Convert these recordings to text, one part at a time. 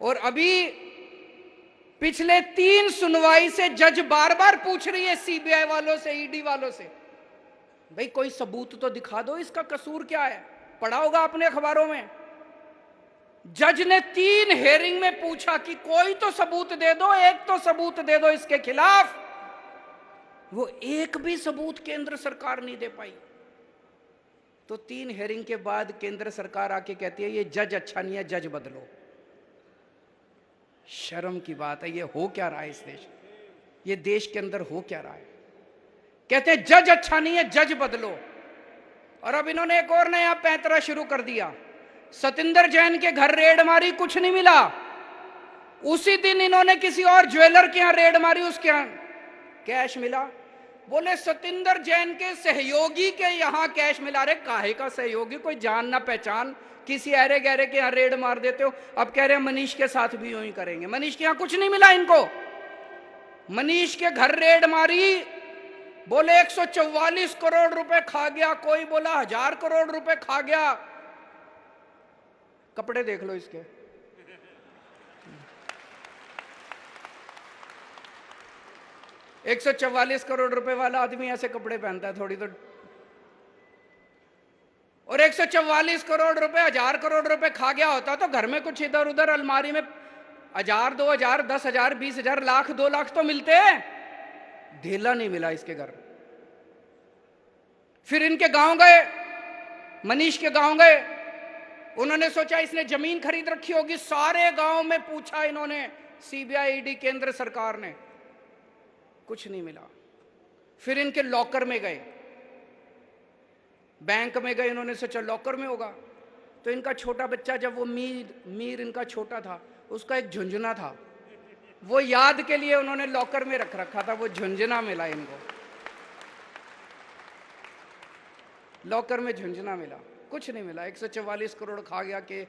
और अभी पिछले 3 सुनवाई से जज बार बार पूछ रही है सीबीआई वालों से, ईडी वालों से, भाई कोई सबूत तो दिखा दो, इसका कसूर क्या है। पढ़ा होगा आपने अखबारों में। जज ने 3 हेयरिंग में पूछा कि कोई तो सबूत दे दो, एक तो सबूत दे दो इसके खिलाफ। वो एक भी सबूत केंद्र सरकार नहीं दे पाई। तो 3 हेयरिंग के बाद केंद्र सरकार आके कहती है ये जज अच्छा नहीं है, जज बदलो। शर्म की बात है, ये हो क्या रहा है इस देश, ये देश के अंदर हो क्या रहा है। कहते हैं जज अच्छा नहीं है, जज बदलो। और अब इन्होंने एक और नया पैंतरा शुरू कर दिया। सतिंदर जैन के घर रेड मारी, कुछ नहीं मिला। उसी दिन इन्होंने किसी और ज्वेलर के यहां रेड मारी, उसके यहां कैश मिला। बोले सतिंदर जैन के सहयोगी के यहां कैश मिला। रे काहे का सहयोगी, कोई जान ना पहचान, किसी अरे गहरे के यहां रेड मार देते हो। अब कह रहे हैं मनीष के साथ भी यूं ही करेंगे। मनीष के यहां कुछ नहीं मिला इनको। मनीष के घर रेड मारी, बोले 144 करोड़ रुपए खा गया, कोई बोला 1000 करोड़ रुपए खा गया। कपड़े देख लो इसके। $144 करोड़ रुपए वाला आदमी ऐसे कपड़े पहनता है थोड़ी तो। और 144 करोड़ रुपए, 1000 करोड़ रुपए खा गया होता तो घर में कुछ इधर उधर अलमारी में 1000, 2000, 10,000, 20,000, लाख, 2 लाख तो मिलते हैं। ढेला नहीं मिला इसके घर। फिर इनके गांव गए, मनीष के गांव गए। उन्होंने सोचा इसने जमीन खरीद रखी होगी। सारे गांव में पूछा इन्होंने, सीबीआई, ईडी, केंद्र सरकार ने, कुछ नहीं मिला। फिर इनके लॉकर में गए, बैंक में गए। इन्होंने सोचा लॉकर में होगा। तो इनका छोटा बच्चा, जब वो मीर इनका छोटा था, उसका एक झुंझुना था, वो याद के लिए उन्होंने लॉकर में रख रखा था। वो झुंझुना मिला इनको, लॉकर में झुंझुना मिला, कुछ नहीं मिला। 144 करोड़ खा गया कि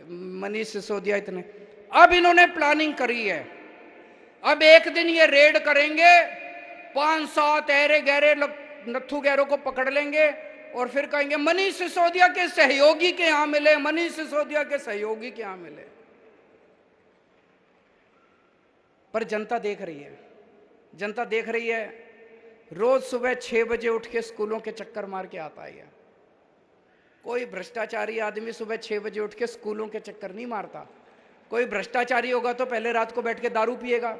मनीष सिसोदिया इतने। अब इन्होंने प्लानिंग करी है, अब एक दिन ये रेड करेंगे, 5-7 ऐरे गहरे नत्थु गहरों को पकड़ लेंगे और फिर कहेंगे मनीष सिसोदिया के सहयोगी के यहां मिले, मनीष सिसोदिया के सहयोगी के यहां मिले। पर जनता देख रही है, जनता देख रही है। रोज सुबह 6 बजे उठ के स्कूलों के चक्कर मार के आता है। कोई भ्रष्टाचारी आदमी सुबह 6 बजे उठ के स्कूलों के चक्कर नहीं मारता। कोई भ्रष्टाचारी होगा तो पहले रात को बैठ के दारू पिएगा,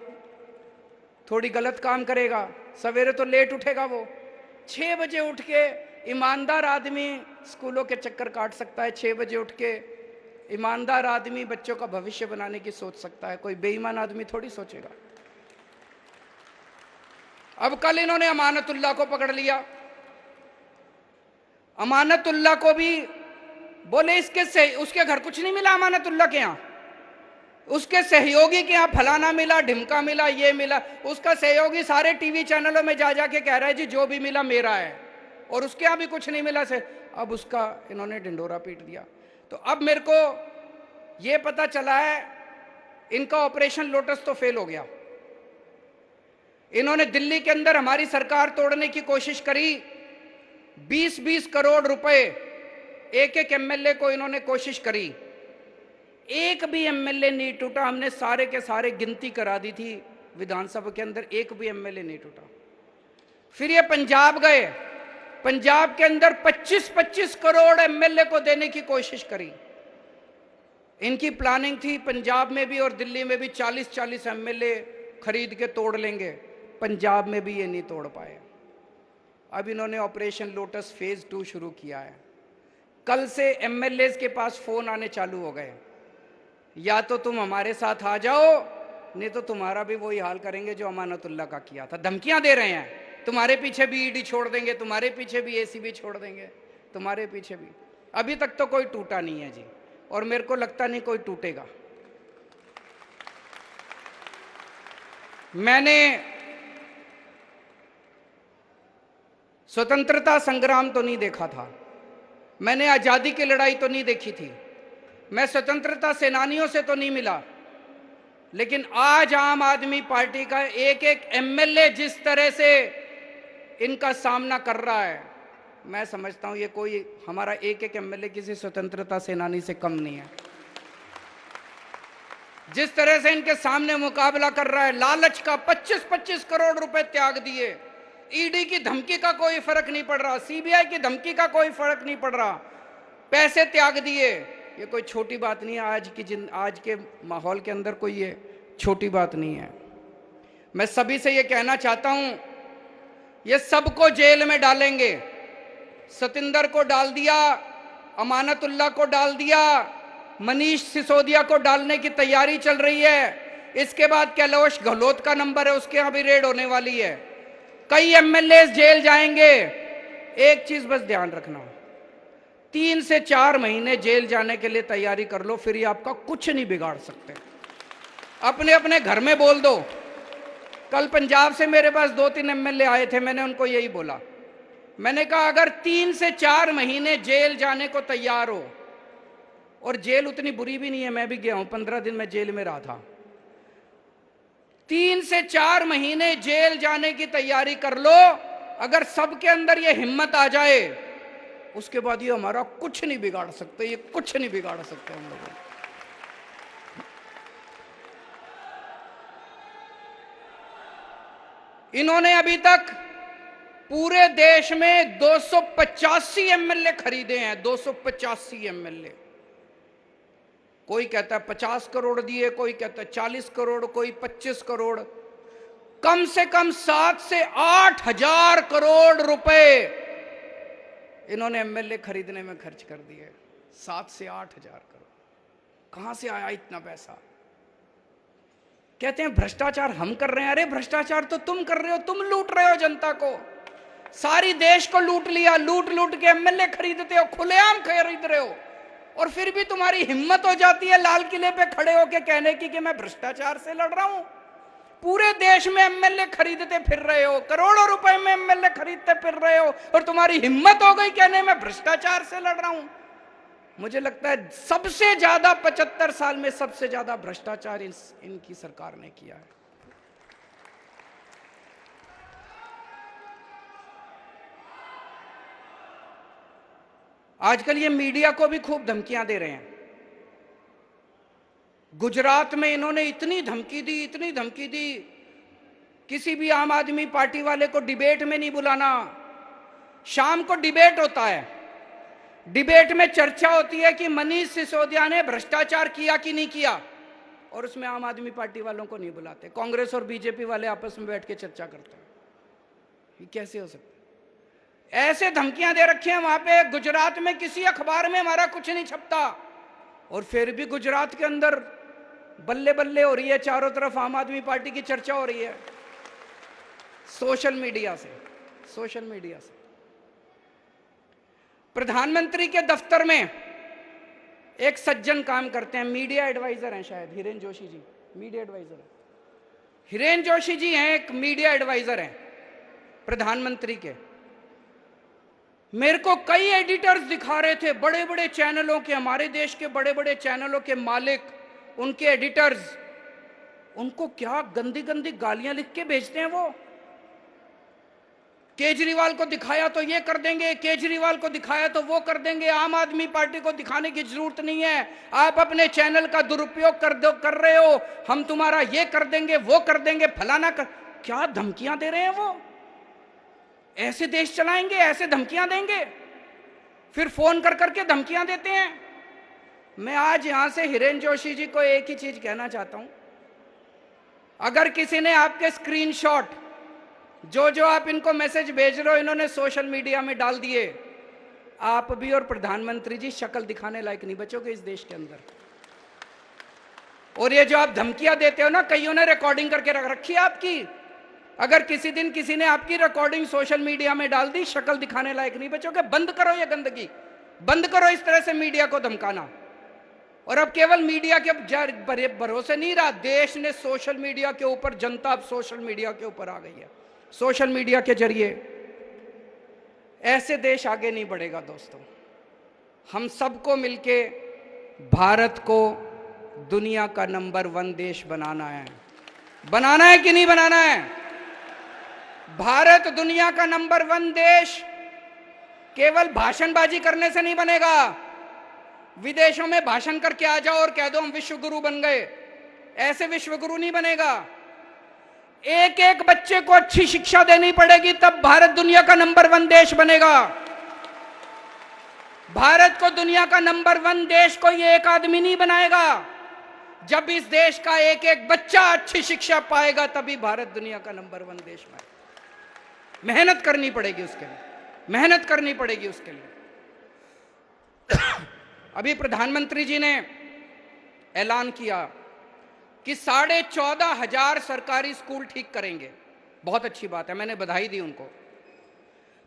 थोड़ी गलत काम करेगा, सवेरे तो लेट उठेगा। वो 6 बजे उठ के ईमानदार आदमी स्कूलों के चक्कर काट सकता है। 6 बजे उठ के ईमानदार आदमी बच्चों का भविष्य बनाने की सोच सकता है। कोई बेईमान आदमी थोड़ी सोचेगा। अब कल इन्होंने अमानतुल्लाह को पकड़ लिया। अमानतुल्लाह को भी बोले उसके घर कुछ नहीं मिला। अमानतुल्लाह के यहां, उसके सहयोगी के यहां फलाना मिला, ढिमका मिला, ये मिला। उसका सहयोगी सारे टीवी चैनलों में जा जाके कह रहा है जी जो भी मिला मेरा है, और उसके यहां भी कुछ नहीं मिला से। अब उसका इन्होंने ढिंडोरा पीट दिया। तो अब मेरे को यह पता चला है इनका ऑपरेशन लोटस तो फेल हो गया। इन्होंने दिल्ली के अंदर हमारी सरकार तोड़ने की कोशिश करी। 20-20 करोड़ रुपए एक एक एमएलए को इन्होंने कोशिश करी, एक भी एमएलए नहीं टूटा। हमने सारे के सारे गिनती करा दी थी विधानसभा के अंदर, एक भी एमएलए नहीं टूटा। फिर ये पंजाब गए, पंजाब के अंदर 25-25 करोड़ एमएलए को देने की कोशिश करी। इनकी प्लानिंग थी पंजाब में भी और दिल्ली में भी 40-40 एमएलए खरीद के तोड़ लेंगे। पंजाब में भी ये नहीं तोड़ पाए। अब इन्होंने ऑपरेशन लोटस फेज 2 शुरू किया है। कल से एमएलए के पास फोन आने चालू हो गए, या तो तुम हमारे साथ आ जाओ, नहीं तो तुम्हारा भी वही हाल करेंगे जो अमानतुल्लाह का किया था। धमकियां दे रहे हैं, तुम्हारे पीछे भी ईडी छोड़ देंगे, तुम्हारे पीछे भी एसीबी छोड़ देंगे, तुम्हारे पीछे भी। अभी तक तो कोई टूटा नहीं है जी, और मेरे को लगता नहीं कोई टूटेगा। मैंने स्वतंत्रता संग्राम तो नहीं देखा था, मैंने आजादी की लड़ाई तो नहीं देखी थी, मैं स्वतंत्रता सेनानियों से तो नहीं मिला, लेकिन आज आम आदमी पार्टी का एक एक एमएलए जिस तरह से इनका सामना कर रहा है, मैं समझता हूं ये कोई हमारा एक एक एमएलए किसी स्वतंत्रता सेनानी से कम नहीं है। जिस तरह से इनके सामने मुकाबला कर रहा है, लालच का 25-25 करोड़ रुपए त्याग दिए, ईडी की धमकी का कोई फर्क नहीं पड़ रहा, सीबीआई की धमकी का कोई फर्क नहीं पड़ रहा, पैसे त्याग दिए। ये कोई छोटी बात नहीं है, आज के माहौल के अंदर कोई ये छोटी बात नहीं है। मैं सभी से ये कहना चाहता हूं, ये सबको जेल में डालेंगे। सतिंदर को डाल दिया, अमानतुल्लाह को डाल दिया, मनीष सिसोदिया को डालने की तैयारी चल रही है। इसके बाद कैलाश गहलोत का नंबर है, उसके यहां भी रेड होने वाली है। कई एमएलए जेल जाएंगे। एक चीज बस ध्यान रखना, 3 से 4 महीने जेल जाने के लिए तैयारी कर लो, फिर ये आपका कुछ नहीं बिगाड़ सकते। अपने अपने घर में बोल दो। कल पंजाब से मेरे पास 2-3 एमएलए आए थे, मैंने उनको यही बोला। मैंने कहा अगर 3 से 4 महीने जेल जाने को तैयार हो, और जेल उतनी बुरी भी नहीं है, मैं भी गया हूं, 15 दिन मैं जेल में रहा था। 3 से 4 महीने जेल जाने की तैयारी कर लो। अगर सबके अंदर ये हिम्मत आ जाए, उसके बाद ये हमारा कुछ नहीं बिगाड़ सकते, ये कुछ नहीं बिगाड़ सकते हम लोग। इन्होंने अभी तक पूरे देश में 285 एमएलए खरीदे हैं, 285 एमएलए। कोई कहता है 50 करोड़ दिए, कोई कहता है 40 करोड़, कोई 25 करोड़। कम से कम 7 से 8 हजार करोड़ रुपए इन्होंने एमएलए खरीदने में खर्च कर दिए। 7 से 8 हजार करोड़। कहां से आया इतना पैसा? कहते हैं भ्रष्टाचार हम कर रहे हैं। अरे भ्रष्टाचार तो तुम कर रहे हो, तुम लूट रहे हो जनता को। सारी देश को लूट लिया, लूट लूट के एमएलए खरीदते हो, खुलेआम खरीद रहे हो। और फिर भी तुम्हारी हिम्मत हो जाती है लाल किले पे खड़े होके कहने की कि मैं भ्रष्टाचार से लड़ रहा हूं। पूरे देश में एमएलए खरीदते फिर रहे हो, करोड़ों रुपए में एमएलए खरीदते फिर रहे हो, और तुम्हारी हिम्मत हो गई कहने में भ्रष्टाचार से लड़ रहा हूं। मुझे लगता है सबसे ज्यादा 75 साल में सबसे ज्यादा भ्रष्टाचार इनकी सरकार ने किया है। आजकल ये मीडिया को भी खूब धमकियां दे रहे हैं। गुजरात में इन्होंने इतनी धमकी दी, इतनी धमकी दी, किसी भी आम आदमी पार्टी वाले को डिबेट में नहीं बुलाना। शाम को डिबेट होता है, डिबेट में चर्चा होती है कि मनीष सिसोदिया ने भ्रष्टाचार किया कि नहीं किया, और उसमें आम आदमी पार्टी वालों को नहीं बुलाते। कांग्रेस और बीजेपी वाले आपस में बैठ के चर्चा करते हैं। ये कैसे हो सकता है? ऐसे धमकियां दे रखी हैं वहां पे। गुजरात में किसी अखबार में हमारा कुछ नहीं छपता, और फिर भी गुजरात के अंदर बल्ले बल्ले हो रही है, चारों तरफ आम आदमी पार्टी की चर्चा हो रही है। सोशल मीडिया से, सोशल मीडिया से। प्रधानमंत्री के दफ्तर में एक सज्जन काम करते हैं, मीडिया एडवाइजर हैं शायद, हिरेन जोशी जी मीडिया एडवाइजर है। हिरेन जोशी जी हैं, एक मीडिया एडवाइजर हैं प्रधानमंत्री के। मेरे को कई एडिटर्स दिखा रहे थे, बड़े बड़े चैनलों के, हमारे देश के बड़े बड़े चैनलों के मालिक, उनके एडिटर्स, उनको क्या गंदी गंदी गालियां लिख के भेजते हैं वो। केजरीवाल को दिखाया तो ये कर देंगे, केजरीवाल को दिखाया तो वो कर देंगे। आम आदमी पार्टी को दिखाने की जरूरत नहीं है, आप अपने चैनल का दुरुपयोग कर रहे हो, हम तुम्हारा ये कर देंगे, वो कर देंगे, फलाना कर। क्या धमकियां दे रहे हैं वो। ऐसे देश चलाएंगे, ऐसे धमकियां देंगे, फिर फोन कर करके धमकियां देते हैं। मैं आज यहां से हिरेन जोशी जी को एक ही चीज कहना चाहता हूं, अगर किसी ने आपके स्क्रीनशॉट जो जो आप इनको मैसेज भेज रहे हो इन्होंने सोशल मीडिया में डाल दिए, आप भी और प्रधानमंत्री जी शक्ल दिखाने लायक नहीं बचोगे इस देश के अंदर। और ये जो आप धमकियां देते हो ना, कईयों ने रिकॉर्डिंग करके रख रखी है आपकी। अगर किसी दिन किसी ने आपकी रिकॉर्डिंग सोशल मीडिया में डाल दी, शक्ल दिखाने लायक नहीं बचोगे। बंद करो ये गंदगी, बंद करो इस तरह से मीडिया को धमकाना। और अब केवल मीडिया के भरोसे नहीं रहा, देश ने सोशल मीडिया के ऊपर, जनता अब सोशल मीडिया के ऊपर आ गई है। सोशल मीडिया के जरिए ऐसे देश आगे नहीं बढ़ेगा दोस्तों। हम सबको मिलके भारत को दुनिया का नंबर 1 देश बनाना है। बनाना है कि नहीं बनाना है? भारत दुनिया का नंबर 1 देश केवल भाषणबाजी करने से नहीं बनेगा। विदेशों में भाषण करके आ जाओ और कह दो हम विश्व गुरु बन गए, ऐसे विश्वगुरु नहीं बनेगा। एक एक बच्चे को अच्छी शिक्षा देनी पड़ेगी, तब भारत दुनिया का नंबर 1 देश बनेगा। भारत को दुनिया का नंबर 1 देश कोई एक आदमी नहीं बनाएगा। जब इस देश का एक एक बच्चा अच्छी शिक्षा पाएगा, तभी भारत दुनिया का नंबर 1 देश बनेगा। मेहनत करनी पड़ेगी उसके लिए, मेहनत करनी पड़ेगी उसके लिए। अभी प्रधानमंत्री जी ने ऐलान किया कि 14,500 सरकारी स्कूल ठीक करेंगे। बहुत अच्छी बात है, मैंने बधाई दी उनको।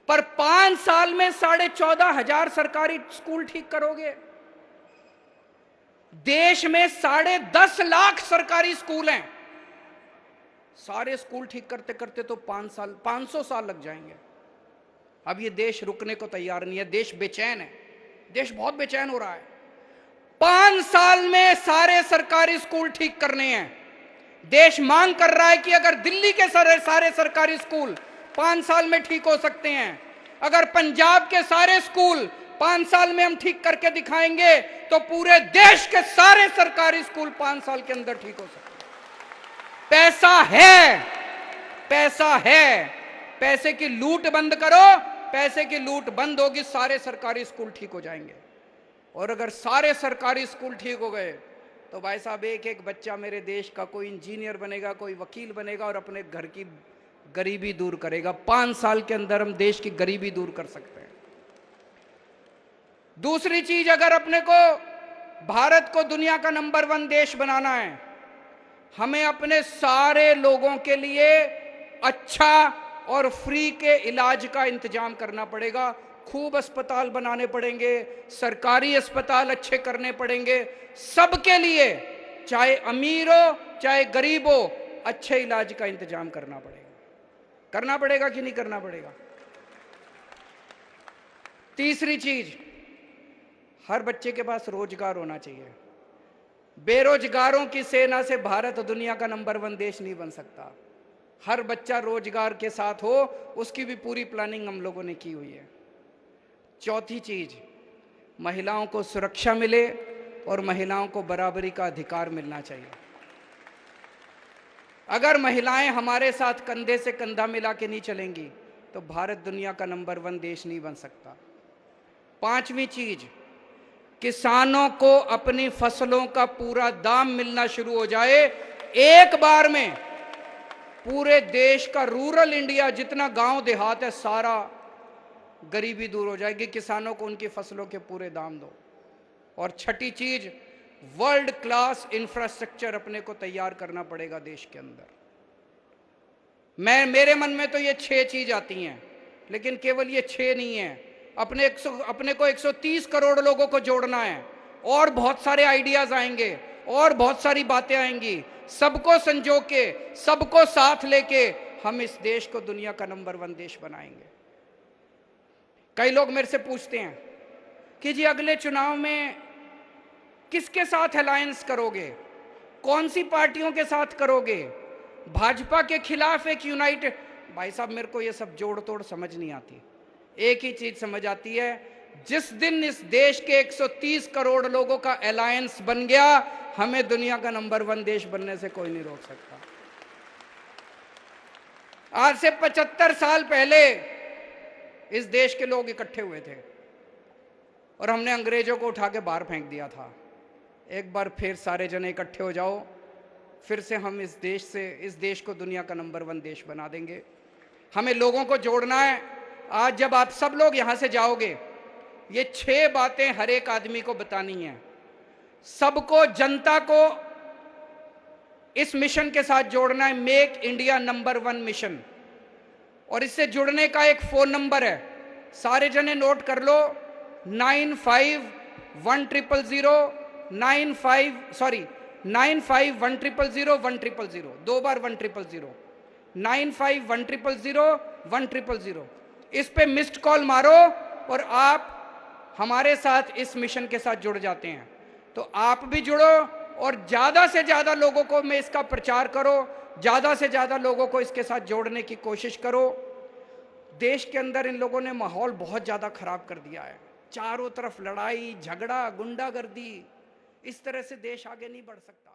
पर 5 साल में 14,500 सरकारी स्कूल ठीक करोगे? देश में 10.5 लाख सरकारी स्कूल हैं। सारे स्कूल ठीक करते करते तो 500 साल लग जाएंगे। अब ये देश रुकने को तैयार नहीं है, देश बेचैन है, देश बहुत बेचैन हो रहा है। 5 साल में सारे सरकारी स्कूल ठीक करने हैं। देश मांग कर रहा है कि अगर दिल्ली के सारे सरकारी स्कूल 5 साल में ठीक हो सकते हैं, अगर पंजाब के सारे स्कूल 5 साल में हम ठीक करके दिखाएंगे, तो पूरे देश के सारे सरकारी स्कूल 5 साल के अंदर ठीक हो सकते हैं। पैसा है, पैसा है। पैसे की लूट बंद करो, पैसे की लूट बंद होगी, सारे सरकारी स्कूल ठीक हो जाएंगे। और अगर सारे सरकारी स्कूल ठीक हो गए, तो भाई साहब एक एक बच्चा मेरे देश का कोई इंजीनियर बनेगा, कोई वकील बनेगा और अपने घर की गरीबी दूर करेगा। 5 साल के अंदर हम देश की गरीबी दूर कर सकते हैं। दूसरी चीज, अगर अपने को भारत को दुनिया का नंबर 1 देश बनाना है, हमें अपने सारे लोगों के लिए अच्छा और फ्री के इलाज का इंतजाम करना पड़ेगा। खूब अस्पताल बनाने पड़ेंगे, सरकारी अस्पताल अच्छे करने पड़ेंगे सबके लिए, चाहे अमीर हो चाहे गरीब हो, अच्छे इलाज का इंतजाम करना पड़ेगा। करना पड़ेगा कि नहीं करना पड़ेगा? तीसरी चीज, हर बच्चे के पास रोजगार होना चाहिए। बेरोजगारों की सेना से भारत दुनिया का नंबर 1 देश नहीं बन सकता। हर बच्चा रोजगार के साथ हो, उसकी भी पूरी प्लानिंग हम लोगों ने की हुई है। चौथी चीज, महिलाओं को सुरक्षा मिले और महिलाओं को बराबरी का अधिकार मिलना चाहिए। अगर महिलाएं हमारे साथ कंधे से कंधा मिला के नहीं चलेंगी, तो भारत दुनिया का नंबर 1 देश नहीं बन सकता। 5वीं चीज, किसानों को अपनी फसलों का पूरा दाम मिलना शुरू हो जाए। एक बार में पूरे देश का रूरल इंडिया, जितना गांव देहात है, सारा गरीबी दूर हो जाएगी। किसानों को उनकी फसलों के पूरे दाम दो। और छठी चीज, वर्ल्ड क्लास इंफ्रास्ट्रक्चर अपने को तैयार करना पड़ेगा देश के अंदर। मेरे मन में तो ये 6 चीज आती हैं, लेकिन केवल ये 6 नहीं है। अपने को 130 करोड़ लोगों को जोड़ना है, और बहुत सारे आइडियाज आएंगे और बहुत सारी बातें आएंगी। सबको संजो के, सबको साथ लेके हम इस देश को दुनिया का नंबर 1 देश बनाएंगे। कई लोग मेरे से पूछते हैं कि जी अगले चुनाव में किसके साथ अलायंस करोगे, कौन सी पार्टियों के साथ करोगे, भाजपा के खिलाफ एक यूनाइटेड। भाई साहब, मेरे को ये सब जोड़ तोड़ समझ नहीं आती। एक ही चीज समझ आती है, जिस दिन इस देश के 130 करोड़ लोगों का अलायंस बन गया, हमें दुनिया का नंबर 1 देश बनने से कोई नहीं रोक सकता। आज से 75 साल पहले इस देश के लोग इकट्ठे हुए थे और हमने अंग्रेजों को उठा के बाहर फेंक दिया था। एक बार फिर सारे जने इकट्ठे हो जाओ, फिर से हम इस देश को दुनिया का नंबर 1 देश बना देंगे। हमें लोगों को जोड़ना है। आज जब आप सब लोग यहां से जाओगे, ये 6 बातें हर एक आदमी को बतानी है। सबको, जनता को इस मिशन के साथ जोड़ना है, मेक इंडिया नंबर 1 मिशन। और इससे जुड़ने का एक फोन नंबर है, सारे जने नोट कर लो, 951000, 2 बार 1000, 951000, इस पे मिस्ड कॉल मारो और आप हमारे साथ इस मिशन के साथ जुड़ जाते हैं। तो आप भी जुड़ो और ज्यादा से ज्यादा लोगों को में इसका प्रचार करो, ज्यादा से ज्यादा लोगों को इसके साथ जोड़ने की कोशिश करो। देश के अंदर इन लोगों ने माहौल बहुत ज्यादा खराब कर दिया है। चारों तरफ लड़ाई झगड़ा, गुंडागर्दी, इस तरह से देश आगे नहीं बढ़ सकता।